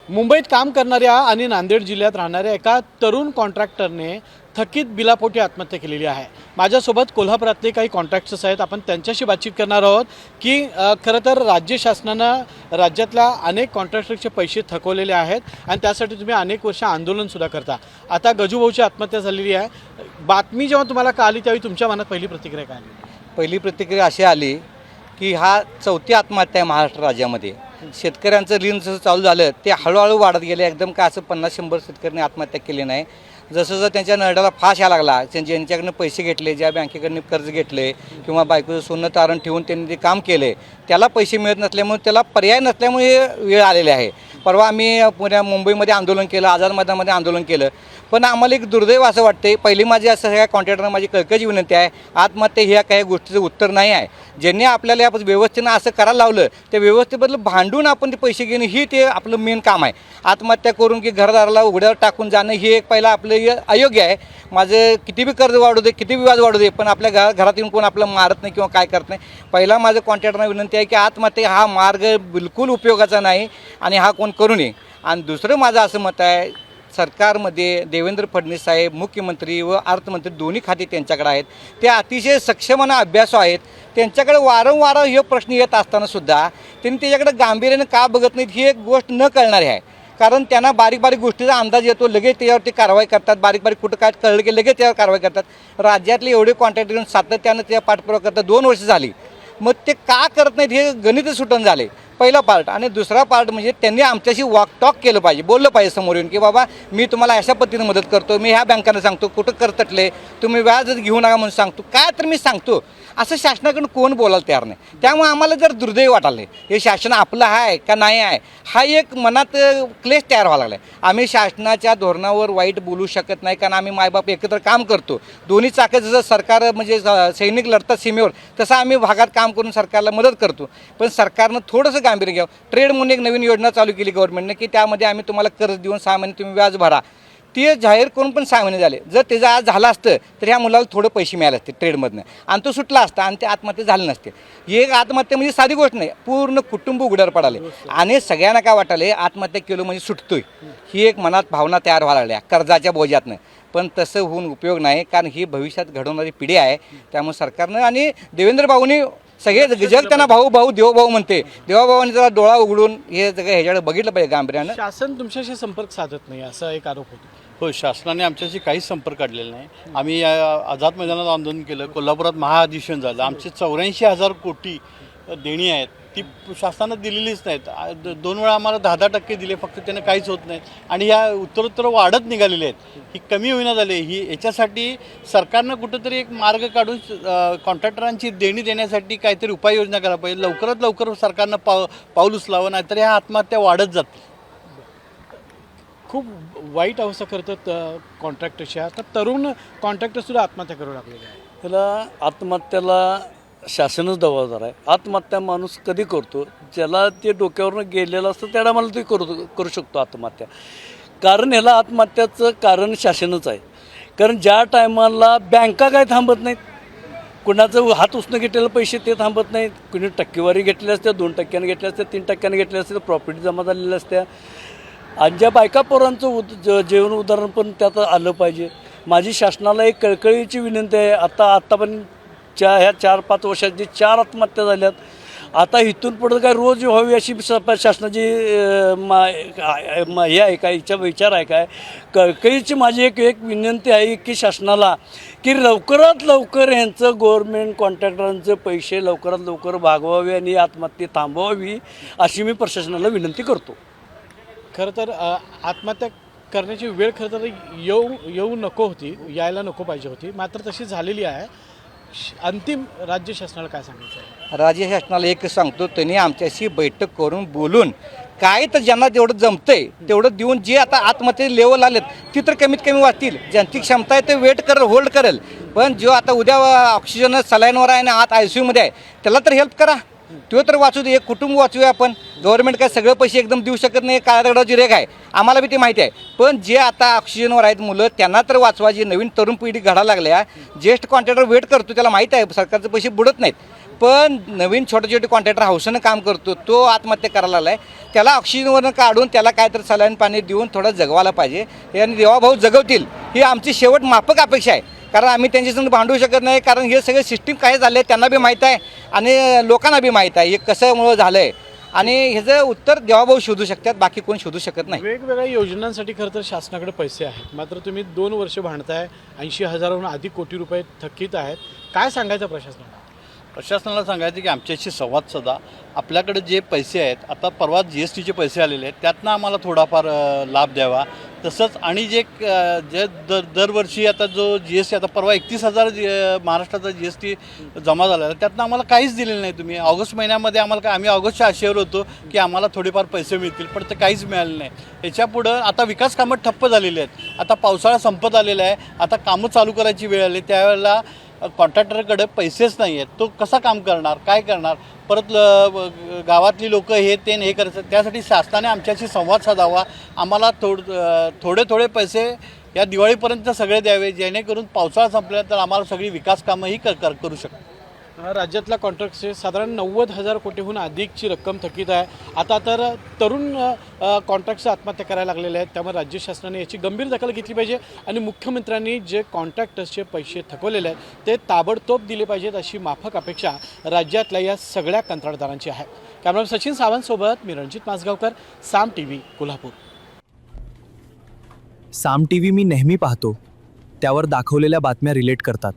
मुंबईत काम करणाऱ्या आणि नांदेड जिल्ह्यात राहणाऱ्या एका तरुण कॉन्ट्रॅक्टरने थकीत बिलापोटी आत्महत्या केलेली आहे। माझ्यासोबत कोल्हापुरातले काही कॉन्ट्रॅक्टर्स आहेत, आपण त्यांच्याशी बातचीत करणार आहोत की खरं तर राज्य शासनानं राज्यातल्या अनेक कॉन्ट्रॅक्टरचे पैसे थकवलेले आहेत आणि त्यासाठी तुम्ही अनेक वर्ष आंदोलनसुद्धा करता। आता गजूभाऊची आत्महत्या झालेली आहे। बातमी जेव्हा तुम्हाला कळाली त्यावेळी तुमच्या मनात पहिली प्रतिक्रिया काय आली? पहिली प्रतिक्रिया अशी आली की हा चौथी आत्महत्या आहे महाराष्ट्र राज्यामध्ये। शेतकऱ्यांचं ऋण जसं चालू झालं ते हळूहळू वाढत गेले, एकदम का असं 50-100 शेतकऱ्यांनी आत्महत्या केली नाही। जसं त्यांच्या नरड्याला फास यायला लागला, ज्यांच्याकडनं पैसे घेतले, ज्या बँकेकडनं कर्ज घेतले किंवा बायकोचं सोनं तारण ठेवून त्यांनी ते काम केले, त्याला पैसे मिळत नसल्यामुळे, त्याला पर्याय नसल्यामुळे हे वेळ आलेली आहे। परवा आम्ही मुंबईमध्ये आंदोलन केलं, आझाद मैदानामध्ये आंदोलन केलं, पण आम्हाला एक दुर्दैव असं वाटते, पहिली माझी असं सगळ्या कॉन्ट्रॅक्टरना माझी कळकळीची विनंती आहे, आत्महत्या ह्या काही गोष्टीचं उत्तर नाही आहे। ज्यांनी आपल्याला या व्यवस्थेनं असं करायला लावलं त्या व्यवस्थेबद्दल भांडून आपण ते पैसे घेणं ही ते आपलं मेन काम आहे। आत्महत्या करून की घरदाराला उघड्यावर टाकून जाणं हे एक पहिला आपलं अयोग्य आहे। माझं किती बी कर्ज वाढू दे, किती विवाद वाढू दे, पण आपल्या घरात येऊन कोण आपलं मारत नाही किंवा काय करत नाही। पहिला माझं कॉन्ट्रॅक्टरना विनंती आहे की आत्महत्या हा मार्ग बिलकुल उपयोगाचा नाही आणि हा कोण करू नये। आणि दुसरं माझं असं मत आहे, सरकारमध्ये देवेंद्र फडणवीस साहेब मुख्यमंत्री व अर्थमंत्री दोन्ही खाते त्यांच्याकडे आहेत, ते अतिशय सक्षम आणि अभ्यासू आहेत। त्यांच्याकडे वारंवार हे प्रश्न येत असतानासुद्धा त्यांनी त्याच्याकडे गांभीर्याने का बघत नाहीत ही एक गोष्ट न कळणारी आहे। कारण त्यांना बारीक बारीक गोष्टीचा अंदाज येतो, लगेच त्याच्यावरती कारवाई करतात, बारीक बारीक कुठं काय कळलं की लगेच त्यावर कारवाई करतात। राज्यातले एवढे कॉन्ट्रॅक्टर घेऊन सातत्यानं त्या पाठपुरावा करतात, 2 वर्ष झाली, मग ते का करत नाहीत हे गणित सुटून झाले, पहिला पार्ट। आणि दुसरा पार्ट म्हणजे त्यांनी आमच्याशी टॉक केलं पाहिजे, बोललं पाहिजे समोर येऊन की बाबा मी तुम्हाला अशा पद्धतीने मदत करतो, मी ह्या बँकांना सांगतो कुठं कर तटले, तुम्ही व्याजच घेऊ नका म्हणून सांगतो, काय तर मी सांगतो, असं शासनाकडून कोण बोलायला तयार नाही। त्यामुळे आम्हाला जर दुर्दैव वाटाले हे शासन आपलं आहे का नाही आहे हा एक मनात क्लेश तयार व्हायला लागला आहे। आम्ही शासनाच्या धोरणावर वाईट बोलू शकत नाही, कारण आम्ही मायबाप एकत्र काम करतो, दोन्ही चाकं जसं सरकार म्हणजे सैनिक लढतात सीमेवर तसं आम्ही भागात काम करून सरकारला मदत करतो। पण सरकारनं थोडंसं गांभीर्य घ्यावं। ट्रेड म्हणून एक नवीन योजना चालू केली गव्हर्नमेंटने की त्यामध्ये आम्ही तुम्हाला कर्ज देऊन 6 महिने तुम्ही व्याज भरा, ते जाहीर करून पण 6 महिने झाले। जर त्याचं आज झालं असतं तर ह्या मुलाला थोडं पैसे मिळाले असते ट्रेडमधनं आणि तो सुटला असता आणि ते आत्महत्या झाले नसते। एक आत्महत्या म्हणजे साधी गोष्ट नाही, पूर्ण कुटुंब उघड्यावर पडाले आणि सगळ्यांना काय वाटाले आत्महत्या केलं म्हणजे सुटतोय, ही एक मनात भावना तयार व्हायला लागल्या कर्जाच्या बोजातनं। पण तसं होऊन उपयोग नाही, कारण ही भविष्यात घडवणारी पिढी आहे। त्यामुळे सरकारनं आणि देवेंद्र भाऊनी सगळे जग त्यांना भाऊ भाऊ देवभाऊ म्हणते, देवाभावांनी जरा डोळा उघडून हे सगळं ह्याच्याकडे बघितलं पाहिजे गांभीर्यानं। शासन तुमच्याशी संपर्क साधत नाही असा एक आरोप होतो। हो, शासनाने आमच्याशी काहीच संपर्क काढलेला नाही। आम्ही आझाद मैदानात आंदोलन केलं, कोल्हापुरात महाअधिवेशन झालं, आमचे 84,000 कोटी देणी आहेत ती शासनानं दिलेलीच नाहीत। 2 वेळा आम्हाला 10% दिले फक्त, त्यानं काहीच होत नाही आणि ह्या उत्तरोत्तर वाढत निघालेले आहेत, ही कमी होईना झाले। ही याच्यासाठी सरकारनं कुठंतरी एक मार्ग काढून कॉन्ट्रॅक्टरांची देणी देण्यासाठी काहीतरी उपाययोजना करायला पाहिजे। लवकरात लवकर सरकारनं पाऊल उचलावं, नाहीतर ह्या आत्महत्या वाढत जातील। खूप वाईट अवस्था करतात कॉन्ट्रॅक्टरच्या, तर तरुण कॉन्ट्रॅक्टरसुद्धा आत्महत्या करू लागलेले आहे। त्याला आत्महत्याला शासनच जबाबदार आहे। आत्महत्या माणूस कधी करतो, ज्याला ते डोक्यावरनं गेलेलं असतं त्याला मला ते करू शकतो आत्महत्या। कारण ह्याला आत्महत्याचं कारण शासनच आहे। कारण ज्या टायमाला बँका काय थांबत नाहीत, कुणाचं हात उसनं घेतलेलं पैसे ते थांबत नाहीत, कुणी टक्केवारी घेतलेल्या असत्या, 2% घेतल्या असत्या, 3% घेतल्या असत्या, प्रॉफिट जमा झालेल्या असत्या। आणि ज्या बायका पोरांचं जेवण उदाहरण पण त्यात आलं पाहिजे। माझी शासनाला एक कळकळीची विनंती आहे, आतापर्यंतच्या ह्या 4-5 वर्षात जी 4 आत्महत्या झाल्यात, आता इथून पुढं काय रोज व्हावी अशी शासनाची हे आहे काय, हिचा विचार आहे काय? कळकळीची माझी एक विनंती आहे की शासनाला की लवकरात लवकर यांचं गव्हर्नमेंट कॉन्ट्रॅक्टरांचे पैसे लवकरात लवकर भागवावे आणि आत्महत्या थांबवावी अशी मी प्रशासनाला विनंती करतो। खरं तर आत्महत्या करण्याची वेळ खरं तर येऊ नको होती, यायला नको पाहिजे होती, मात्र तशी झालेली आहे। अंतिम राज्य शासनाला काय सांगायचं आहे? राज्य शासनाला एक सांगतो, त्यांनी आमच्याशी बैठक करून बोलून काय तर ज्यांना जेवढं जमतंय तेवढं देऊन, जे आता आत्महत्या लेवल आलेत ती तर कमीत कमी वाचतील, ज्यांची क्षमता आहे ते वेट करेल, होल्ड करेल। पण जो आता उद्या ऑक्सिजन सलाईनवर आहे आणि आत ICU मध्ये आहे त्याला तर हेल्प करा, तो तर वाचू दे, एक कुटुंब वाचूया आपण। गव्हर्नमेंट काय सगळे पैसे एकदम देऊ शकत नाही, काळ्या दगडाची रेख आहे, आम्हाला बी ते माहिती आहे। पण जे आता ऑक्सिजनवर आहेत मुलं त्यांना तर वाचवा, जी नवीन तरुण पिढी घडायला लागल्या, ज्येष्ठ कॉन्ट्रॅक्टर वेट करतो त्याला माहीत आहे सरकारचे पैसे बुडत नाहीत, पण नवीन छोटे छोटे कॉन्ट्रॅक्टर हौसेनं काम करतो तो आत्महत्या करायला लागला आहे. त्याला ऑक्सिजनवरनं काढून त्याला काहीतरी सलाईन पाणी देऊन थोडं जगवायला पाहिजे. आणि देवाभाऊ जगवतील ही आमची शेवट माफक अपेक्षा आहे. कारण आम्ही त्यांच्यासंग भांडू शकत नाही. कारण हे सगळे सिस्टीम काय झाले त्यांना बी माहीत आहे आणि लोकांना बी माहीत आहे हे कशामुळं झालं आहे. आणि ह्याचं उत्तर देवाभाऊ शोधू शकतात, बाकी कोण शोधू शकत नाही. वेगवेगळ्या योजनांसाठी खरं तर शासनाकडे पैसे आहेत, मात्र तुम्ही 2 वर्ष भांडताय, 80,000हून अधिक कोटी रुपये थकीत आहेत. काय सांगायचं प्रशासनाला? प्रशासनाला सांगायचं की आमच्याशी संवाद साधा. आपल्याकडे जे पैसे आहेत, आता परवा GSTचे पैसे आलेले आहेत, त्यातनं आम्हाला थोडाफार लाभ द्यावा. तसंच आणि जे दरवर्षी आता जो GST आता परवा 31,000 महाराष्ट्राचा GST जमा झाला आहे, त्यातनं आम्हाला काहीच दिलेलं नाही तुम्ही. ऑगस्ट महिन्यामध्ये आम्हाला काय, आम्ही ऑगस्टच्या आशेवर होतो की आम्हाला थोडेफार पैसे मिळतील, पण ते काहीच मिळालं नाही. याच्यापुढं आता विकास कामं ठप्प झालेली आहेत. आता पावसाळा संपत आलेला आहे, आता कामं चालू करायची वेळ आली. त्यावेळेला कॉन्ट्रॅक्टरकडे पैसेच नाही आहेत. तो कसा काम करणार, काय करणार? परत गावातली लोक हे करायचं. त्यासाठी शासनाने आमच्याशी संवाद साधावा. आम्हाला थोडे थोडे पैसे या दिवाळीपर्यंत सगळे द्यावे, जेणेकरून पावसाळा संपल्यानंतर आम्हाला सगळी विकास कामंही करू शकतो. राज्यातल्या कॉन्ट्रॅक्टचे साधारण 90,000 कोटीहून अधिकची रक्कम थकीत आहे. आता तर तरुण कॉन्ट्रॅक्टचं आत्महत्या करायला लागलेले आहेत. त्यामुळे राज्य शासनाने याची गंभीर दखल घेतली पाहिजे आणि मुख्यमंत्र्यांनी जे कॉन्ट्रॅक्टर्सचे पैसे थकवलेले आहेत ते ताबडतोब दिले पाहिजेत, अशी माफक अपेक्षा राज्यातल्या या सगळ्या कंत्राटदारांची आहे. कॅमेरामन सचिन सावंतसोबत मी रणजित माजगावकर, साम TV, कोल्हापूर. साम TV मी नेहमी पाहतो. त्यावर दाखवलेल्या बातम्या रिलेट करतात.